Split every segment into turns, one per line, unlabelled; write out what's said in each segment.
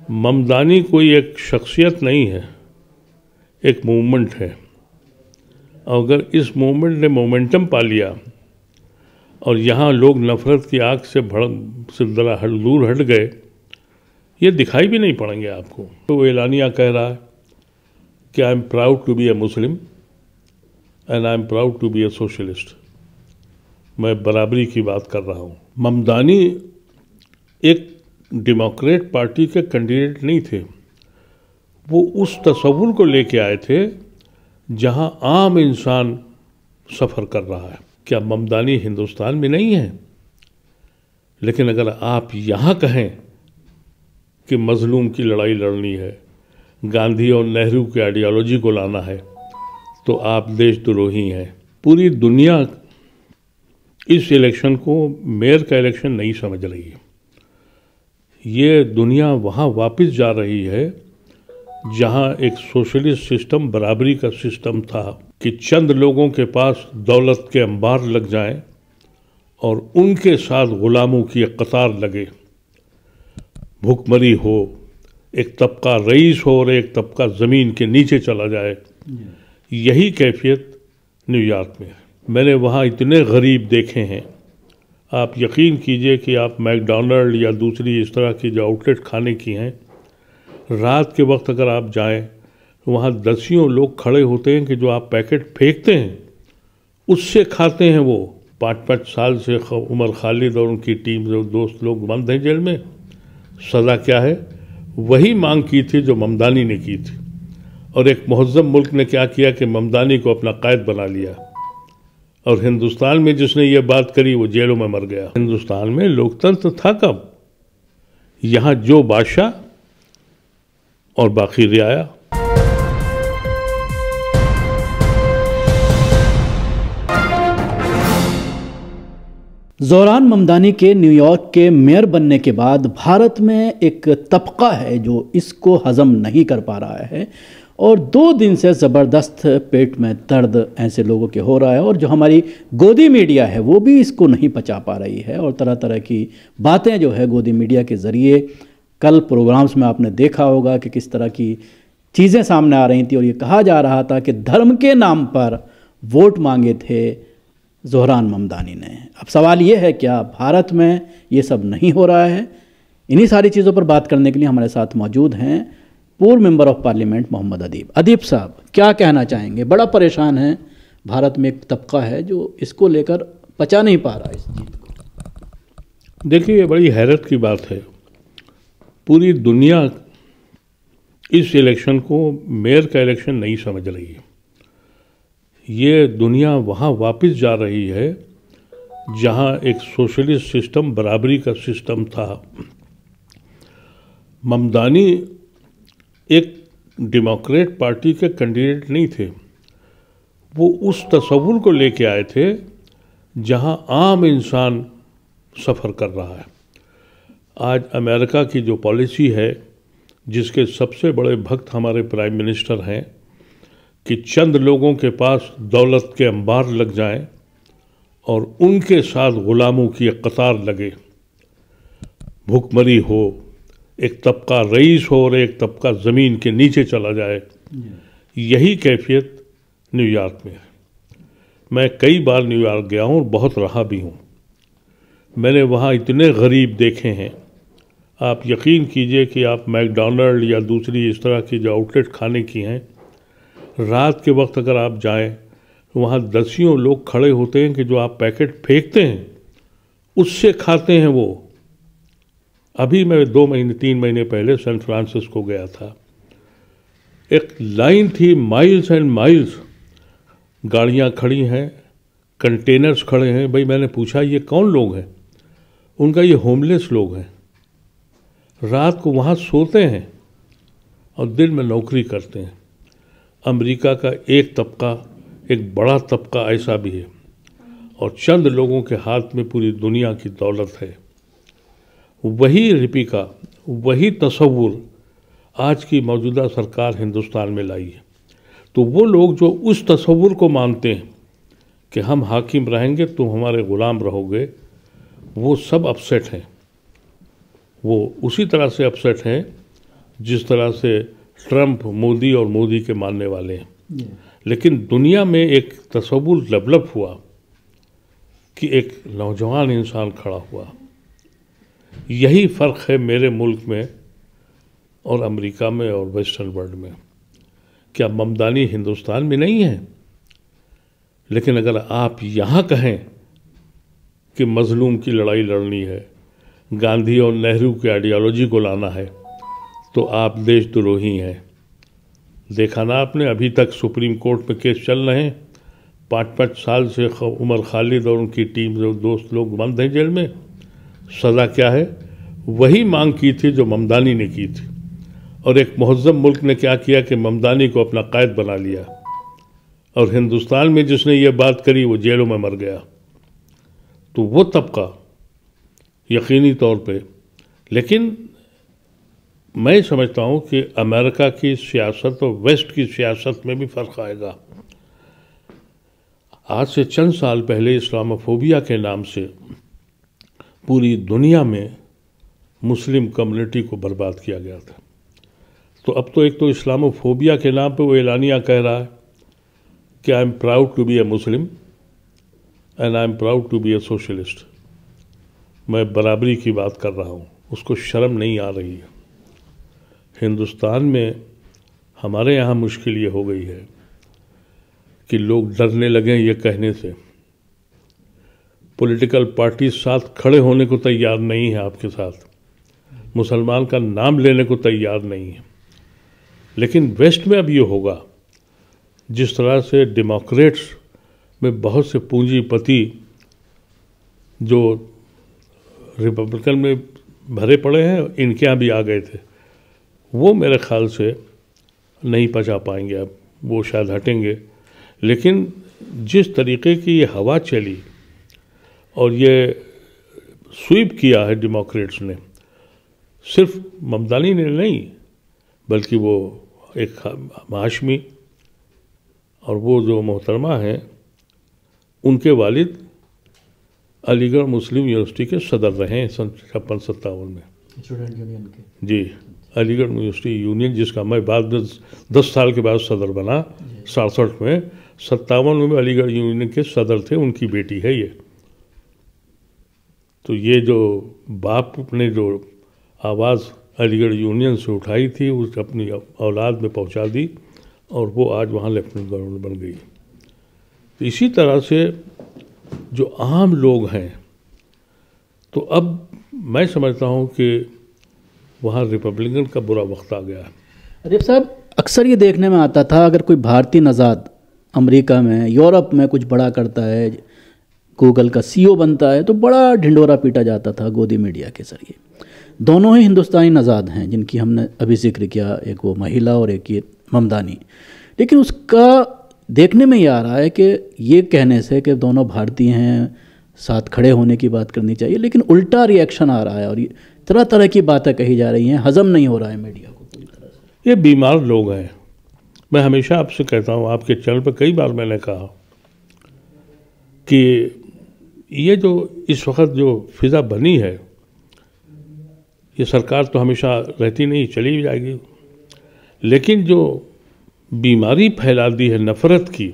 ममदानी कोई एक शख्सियत नहीं है, एक मूवमेंट है। अगर इस मूवमेंट ने मोमेंटम पा लिया और यहाँ लोग नफ़रत की आग से ज़रा दूर हट गए, ये दिखाई भी नहीं पड़ेंगे आपको। तो वो एलानिया कह रहा है कि I am proud to be a Muslim and I am proud to be a socialist. मैं बराबरी की बात कर रहा हूँ। ममदानी एक डेमोक्रेट पार्टी के कैंडिडेट नहीं थे, वो उस तसव्वुर को लेके आए थे जहां आम इंसान सफ़र कर रहा है। क्या ममदानी हिंदुस्तान में नहीं है? लेकिन अगर आप यहाँ कहें कि मजलूम की लड़ाई लड़नी है, गांधी और नेहरू की आइडियोलॉजी को लाना है, तो आप देशद्रोही हैं। पूरी दुनिया इस इलेक्शन को मेयर का इलेक्शन नहीं समझ रही है। ये दुनिया वहाँ वापस जा रही है जहाँ एक सोशलिस्ट सिस्टम, बराबरी का सिस्टम था कि चंद लोगों के पास दौलत के अंबार लग जाएं और उनके साथ गुलामों की एक कतार लगे, भूखमरी हो, एक तबका रईस हो और एक तबका ज़मीन के नीचे चला जाए। यही कैफियत न्यूयॉर्क में है। मैंने वहाँ इतने गरीब देखे हैं, आप यकीन कीजिए कि आप मैकडॉनल्ड या दूसरी इस तरह की जो आउटलेट खाने की हैं, रात के वक्त अगर आप जाएं तो वहाँ दसियों लोग खड़े होते हैं कि जो आप पैकेट फेंकते हैं उससे खाते हैं। वो 5-5 साल से उमर खालिद और उनकी टीम, जो दोस्त लोग बंद हैं जेल में। सज़ा क्या है? वही मांग की थी जो ममदानी ने की थी। और एक मुहज़्ज़म मुल्क ने क्या किया कि ममदानी को अपना कायद बना लिया, और हिंदुस्तान में जिसने ये बात करी वो जेलों में मर गया। हिंदुस्तान में लोकतंत्र था कब? यहाँ जो बादशाह और बाकी रियाया।
ज़ोहरान ममदानी के न्यूयॉर्क के मेयर बनने के बाद भारत में एक तबका है जो इसको हज़म नहीं कर पा रहा है, और 2 दिन से ज़बरदस्त पेट में दर्द ऐसे लोगों के हो रहा है। और जो हमारी गोदी मीडिया है वो भी इसको नहीं पचा पा रही है, और तरह तरह की बातें जो है गोदी मीडिया के ज़रिए, कल प्रोग्राम्स में आपने देखा होगा कि किस तरह की चीज़ें सामने आ रही थी, और ये कहा जा रहा था कि धर्म के नाम पर वोट मांगे थे ज़ोहरान ममदानी ने। अब सवाल ये है, क्या भारत में ये सब नहीं हो रहा है? इन्हीं सारी चीज़ों पर बात करने के लिए हमारे साथ मौजूद हैं पूर्व मेंबर ऑफ पार्लियामेंट मोहम्मद अदीब। अदीब साहब, क्या कहना चाहेंगे? बड़ा परेशान है, भारत में एक तबका है जो इसको लेकर पचा नहीं पा रहा है इस जीत को।
देखिए, ये बड़ी हैरत की बात है। पूरी दुनिया इस इलेक्शन को मेयर का इलेक्शन नहीं समझ रही है। ये दुनिया वहाँ वापस जा रही है जहाँ एक सोशलिस्ट सिस्टम, बराबरी का सिस्टम था। ममदानी एक डेमोक्रेट पार्टी के कैंडिडेट नहीं थे, वो उस तसव्वुर को लेके आए थे जहां आम इंसान सफ़र कर रहा है। आज अमेरिका की जो पॉलिसी है, जिसके सबसे बड़े भक्त हमारे प्राइम मिनिस्टर हैं, कि चंद लोगों के पास दौलत के अंबार लग जाएं और उनके साथ गुलामों की एक कतार लगे, भूखमरी हो, एक तबका रईस हो और एक तबका ज़मीन के नीचे चला जाए। यही कैफियत न्यूयॉर्क में है। मैं कई बार न्यूयॉर्क गया हूँ और बहुत रहा भी हूँ। मैंने वहाँ इतने गरीब देखे हैं, आप यकीन कीजिए कि आप मैकडॉनल्ड या दूसरी इस तरह की जो आउटलेट खाने की हैं, रात के वक्त अगर आप जाएं तो वहाँ दसियों लोग खड़े होते हैं कि जो आप पैकेट फेंकते हैं उससे खाते हैं वो। अभी मैं 2-3 महीने पहले सैन फ्रांसिस्को गया था। एक लाइन थी, माइल्स एंड माइल्स, गाड़ियाँ खड़ी हैं, कंटेनर्स खड़े हैं। भाई, मैंने पूछा ये कौन लोग हैं? उनका ये होमलेस लोग हैं, रात को वहाँ सोते हैं और दिन में नौकरी करते हैं। अमेरिका का एक तबका, एक बड़ा तबका ऐसा भी है, और चंद लोगों के हाथ में पूरी दुनिया की दौलत है। वही रिपिका, वही तसव्वुर आज की मौजूदा सरकार हिंदुस्तान में लाई है। तो वो लोग जो उस तसव्वुर को मानते हैं कि हम हाकिम रहेंगे, तुम हमारे ग़ुलाम रहोगे, वो सब अपसेट हैं। वो उसी तरह से अपसेट हैं जिस तरह से ट्रंप, मोदी और मोदी के मानने वाले हैं। लेकिन दुनिया में एक तसव्वुर डेवलप हुआ कि एक नौजवान इंसान खड़ा हुआ। यही फ़र्क है मेरे मुल्क में और अमेरिका में और वेस्टर्न वर्ल्ड में। क्या ममदानी हिंदुस्तान में नहीं है? लेकिन अगर आप यहाँ कहें कि मजलूम की लड़ाई लड़नी है, गांधी और नेहरू की आइडियोलॉजी को लाना है, तो आप देशद्रोही हैं। देखा ना आपने, अभी तक सुप्रीम कोर्ट में केस चल रहे हैं। 5-5 साल से उमर खालिद और उनकी टीम, जो दोस्त लोग बंद हैं जेल में। सज़ा क्या है? वही मांग की थी जो ममदानी ने की थी। और एक मुहज़्ज़म मुल्क ने क्या किया कि ममदानी को अपना कायद बना लिया, और हिंदुस्तान में जिसने ये बात करी वो जेलों में मर गया। तो वो तबका यकीनी तौर पे, लेकिन मैं समझता हूँ कि अमेरिका की सियासत और वेस्ट की सियासत में भी फ़र्क आएगा। आज से चंद साल पहले इस्लामोफोबिया के नाम से पूरी दुनिया में मुस्लिम कम्युनिटी को बर्बाद किया गया था। तो अब तो एक तो इस्लामोफोबिया के नाम पे वो एलानिया कह रहा है कि I am proud to be a Muslim and I am proud to be a socialist. मैं बराबरी की बात कर रहा हूँ, उसको शर्म नहीं आ रही है। हिंदुस्तान में हमारे यहाँ मुश्किल ये हो गई है कि लोग डरने लगे ये कहने से। पॉलिटिकल पार्टी साथ खड़े होने को तैयार नहीं है, आपके साथ मुसलमान का नाम लेने को तैयार नहीं है। लेकिन वेस्ट में अब ये होगा, जिस तरह से डेमोक्रेट्स में बहुत से पूंजीपति जो रिपब्लिकन में भरे पड़े हैं, इनके यहाँ भी आ गए थे, वो मेरे ख्याल से नहीं पचा पाएंगे। अब वो शायद हटेंगे। लेकिन जिस तरीके की ये हवा चली और ये स्वीप किया है डेमोक्रेट्स ने, सिर्फ ममदानी ने नहीं बल्कि वो एक हाशमी और वो जो मोहतरमा हैं, उनके वालिद अलीगढ़ मुस्लिम यूनिवर्सिटी के सदर रहे हैं सन 56-57 में,
स्टूडेंट यूनियन के।
जी, अलीगढ़ यूनिवर्सिटी यूनियन, जिसका मैं बाद 10 साल के बाद सदर बना 67 में। 57 में अलीगढ़ यूनियन के सदर थे, उनकी बेटी है ये। तो ये जो बाप ने जो आवाज़ अलीगढ़ यूनियन से उठाई थी, उस अपनी औलाद में पहुंचा दी और वो आज वहाँ लेफ्टिनेंट गवर्नर बन गई। तो इसी तरह से जो आम लोग हैं, तो अब मैं समझता हूँ कि वहाँ रिपब्लिकन का बुरा वक्त आ गया है।
अदीब साहब, अक्सर ये देखने में आता था अगर कोई भारतीय नज़ाद अमेरिका में, यूरोप में कुछ बड़ा करता है, गूगल का CEO बनता है, तो बड़ा ढिंडोरा पीटा जाता था गोदी मीडिया के जरिए। दोनों ही हिंदुस्तानी नज़ाद हैं जिनकी हमने अभी जिक्र किया, एक वो महिला और एक ये ममदानी। लेकिन उसका देखने में ये आ रहा है कि ये कहने से कि दोनों भारतीय हैं, साथ खड़े होने की बात करनी चाहिए, लेकिन उल्टा रिएक्शन आ रहा है और ये तरह तरह की बातें कही जा रही हैं, हजम नहीं हो रहा है मीडिया को पूरी तरह से।
ये बीमार लोग हैं। मैं हमेशा आपसे कहता हूँ, आपके चैनल पर कई बार मैंने कहा कि ये जो इस वक्त जो फिज़ा बनी है, ये सरकार तो हमेशा रहती नहीं, चली भी जाएगी, लेकिन जो बीमारी फैला दी है नफ़रत की,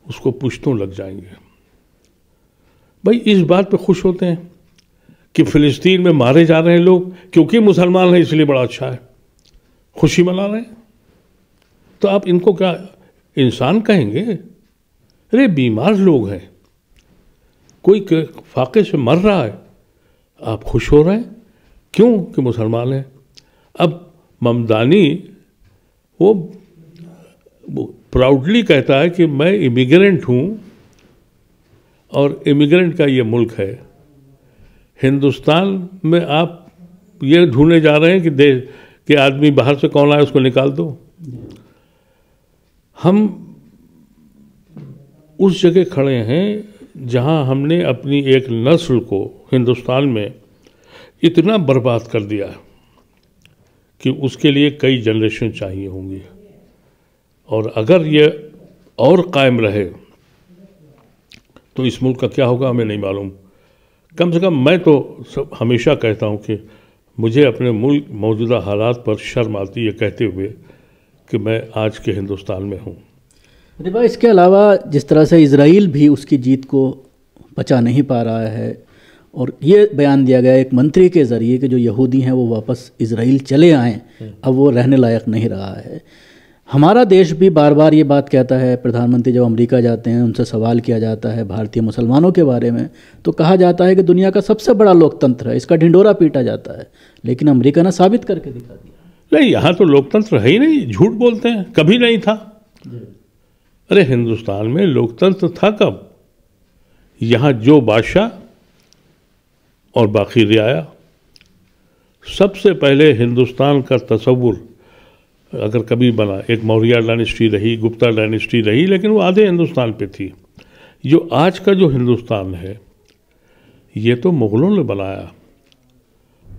उसको पुश्तों लग जाएंगे। भाई इस बात पे खुश होते हैं कि फ़िलिस्तीन में मारे जा रहे हैं लोग क्योंकि मुसलमान हैं, इसलिए बड़ा अच्छा है, खुशी मना रहे हैं। तो आप इनको क्या इंसान कहेंगे? अरे बीमार लोग हैं, कोई फाके से मर रहा है, आप खुश हो रहे हैं, क्यों? कि मुसलमान हैं। अब ममदानी वो प्राउडली कहता है कि मैं इमिग्रेंट हूँ और इमिग्रेंट का ये मुल्क है। हिंदुस्तान में आप ये ढूंढने जा रहे हैं कि देश के आदमी बाहर से कौन आए उसको निकाल दो। हम उस जगह खड़े हैं जहां हमने अपनी एक नस्ल को हिंदुस्तान में इतना बर्बाद कर दिया कि उसके लिए कई जनरेशन चाहिए होंगी, और अगर ये और कायम रहे तो इस मुल्क का क्या होगा हमें नहीं मालूम। कम से कम मैं तो हमेशा कहता हूँ कि मुझे अपने मुल्क मौजूदा हालात पर शर्म आती है कहते हुए कि मैं आज के हिंदुस्तान में हूँ।
रिवा, इसके अलावा जिस तरह से इजराइल भी उसकी जीत को पचा नहीं पा रहा है और ये बयान दिया गया एक मंत्री के ज़रिए कि जो यहूदी हैं वो वापस इजराइल चले आएँ, अब वो रहने लायक नहीं रहा है। हमारा देश भी बार बार ये बात कहता है, प्रधानमंत्री जब अमेरिका जाते हैं उनसे सवाल किया जाता है भारतीय मुसलमानों के बारे में, तो कहा जाता है कि दुनिया का सबसे बड़ा लोकतंत्र है, इसका ढिंढोरा पीटा जाता है, लेकिन अमेरिका ने साबित करके दिखा दिया।
नहीं, यहाँ तो लोकतंत्र है ही नहीं, झूठ बोलते हैं, कभी नहीं था। अरे हिंदुस्तान में लोकतंत्र था कब? यहाँ जो बादशाह और बाकी रियाया, सबसे पहले हिंदुस्तान का तस्वुर अगर कभी बना, एक मौर्य डायनेस्टी रही, गुप्ता डायनेस्टी रही, लेकिन वो आधे हिंदुस्तान पे थी। जो आज का जो हिंदुस्तान है ये तो मुग़लों ने बनाया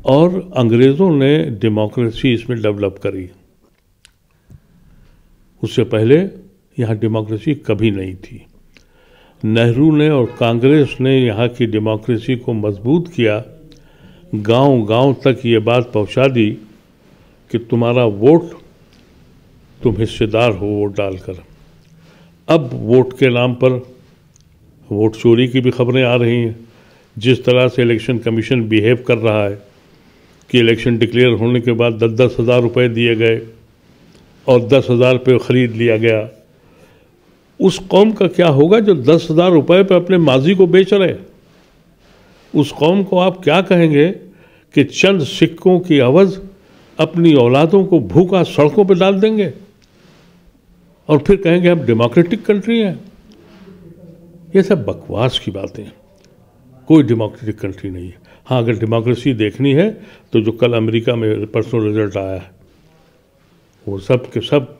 और अंग्रेज़ों ने डेमोक्रेसी इसमें डेवलप करी। उससे पहले यहाँ डेमोक्रेसी कभी नहीं थी। नेहरू ने और कांग्रेस ने यहाँ की डेमोक्रेसी को मजबूत किया, गांव-गांव तक ये बात पहुँचा दी कि तुम्हारा वोट, तुम हिस्सेदार हो वोट डालकर। अब वोट के नाम पर वोट चोरी की भी खबरें आ रही हैं। जिस तरह से इलेक्शन कमीशन बिहेव कर रहा है कि इलेक्शन डिक्लेयर होने के बाद 10-10 हज़ार रुपये दिए गए और 10,000 रुपये ख़रीद लिया गया। उस कौम का क्या होगा जो 10,000 रुपये पर अपने माजी को बेच रहे? उस कौम को आप क्या कहेंगे कि चंद सिक्कों की अवज़ अपनी औलादों को भूखा सड़कों पर डाल देंगे और फिर कहेंगे हम डेमोक्रेटिक कंट्री हैं? ये सब बकवास की बातें हैं। कोई डेमोक्रेटिक कंट्री नहीं है। हाँ, अगर डेमोक्रेसी देखनी है तो जो कल अमेरिका में परसों रिजल्ट आया है, वो सब के सब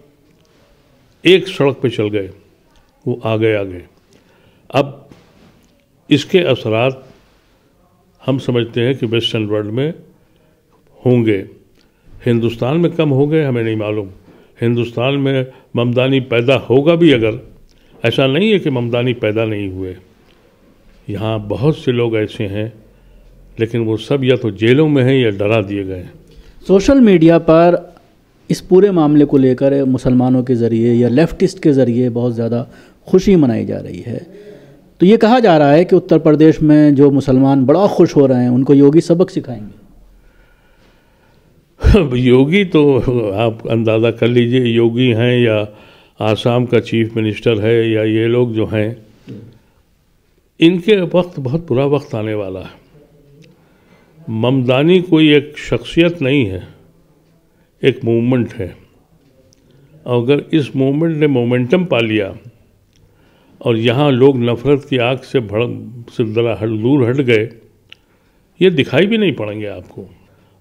एक सड़क पे चल गए, वो आगे। अब इसके असरात हम समझते हैं कि वेस्टर्न वर्ल्ड में होंगे, हिंदुस्तान में कम हो गए, हमें नहीं मालूम। हिंदुस्तान में ममदानी पैदा होगा भी अगर, ऐसा नहीं है कि ममदानी पैदा नहीं हुए। यहाँ बहुत से लोग ऐसे हैं, लेकिन वो सब या तो जेलों में हैं या डरा दिए गए हैं।
सोशल मीडिया पर इस पूरे मामले को लेकर मुसलमानों के ज़रिए या लेफ्टिस्ट के ज़रिए बहुत ज़्यादा खुशी मनाई जा रही है। तो ये कहा जा रहा है कि उत्तर प्रदेश में जो मुसलमान बड़ा खुश हो रहे हैं उनको योगी सबक सिखाएंगे।
योगी तो आप अंदाज़ा कर लीजिए, योगी हैं या आसाम का चीफ मिनिस्टर है या ये लोग जो हैं, इनके वक्त बहुत बुरा वक्त आने वाला है। ममदानी कोई एक शख्सियत नहीं है, एक मूवमेंट है। अगर इस मूवमेंट ने मोमेंटम पा लिया और यहाँ लोग नफ़रत की आग से दूर हट गए, ये दिखाई भी नहीं पड़ेंगे आपको।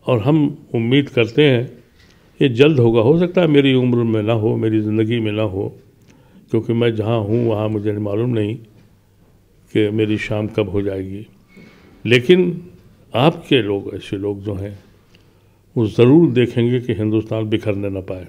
और हम उम्मीद करते हैं ये जल्द होगा। हो सकता है मेरी उम्र में ना हो, मेरी ज़िंदगी में ना हो, क्योंकि मैं जहाँ हूँ वहाँ मुझे मालूम नहीं कि मेरी शाम कब हो जाएगी। लेकिन आपके लोग, ऐसे लोग जो हैं, वो ज़रूर देखेंगे कि हिंदुस्तान बिखरने ना पाए।